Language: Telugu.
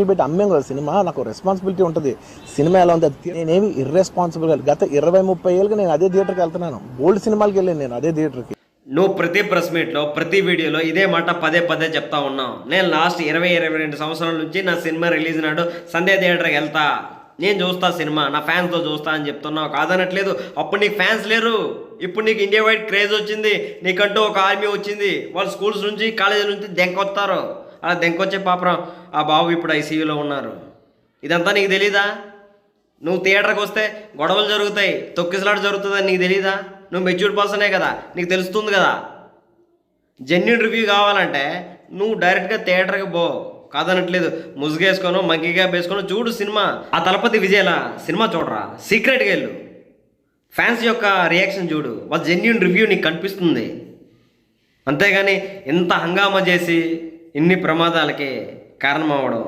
పెట్టి అమ్మేం కదా సినిమా. నాకు రెస్పాన్సిబిలిటీ ఉంటుంది. సినిమా ఎలా ఉంది నేనేమి ఇర్రెస్పాన్సిబుల్గా గత 20-30 ఏళ్ళుగా నేను అదే థియేటర్కి వెళ్తున్నాను. బోల్డ్ సినిమాలకి వెళ్ళాను నేను అదే థియేటర్కి. నువ్వు ప్రతి ప్రెస్ మీట్లో ప్రతి వీడియోలో ఇదే మాట పదే పదే చెప్తా ఉన్నావు. నేను లాస్ట్ 20-22 సంవత్సరాల నుంచి నా సినిమా రిలీజ్ నాడు సంధ్యా థియేటర్కి వెళ్తా, నేను చూస్తా సినిమా, నా ఫ్యాన్స్తో చూస్తా అని చెప్తున్నావు. కాదనట్లేదు. అప్పుడు నీకు ఫ్యాన్స్ లేరు. ఇప్పుడు నీకు ఇండియా వైడ్ క్రేజ్ వచ్చింది. నీకంటూ ఒక ఆర్మీ వచ్చింది. వాళ్ళు స్కూల్స్ నుంచి కాలేజీల నుంచి దెంకొస్తారు. అలా దెంకొచ్చే పాపరం ఆ బాబు ఇప్పుడు ఐసీయూలో ఉన్నారు. ఇదంతా నీకు తెలీదా? నువ్వు థియేటర్కి వస్తే గొడవలు జరుగుతాయి, తొక్కిసలాట జరుగుతుందని నీకు తెలీదా? నువ్వు మెచ్యూర్డ్ పర్సనే కదా, నీకు తెలుస్తుంది కదా. జెన్యున్ రివ్యూ కావాలంటే నువ్వు డైరెక్ట్గా థియేటర్కి పో. కాదనట్లేదు. ముసుగేసుకొని మంకీ క్యాప్ వేసుకొని చూడు సినిమా. ఆ తలపతి విజయలా సినిమా చూడరా, సీక్రెట్గా వెళ్ళు. ఫ్యాన్స్ యొక్క రియాక్షన్ చూడు, వాళ్ళ జెన్యున్ రివ్యూ నీకు కనిపిస్తుంది. అంతేగాని ఇంత హంగామా చేసి ఇన్ని ప్రమాదాలకి కారణం అవ్వడం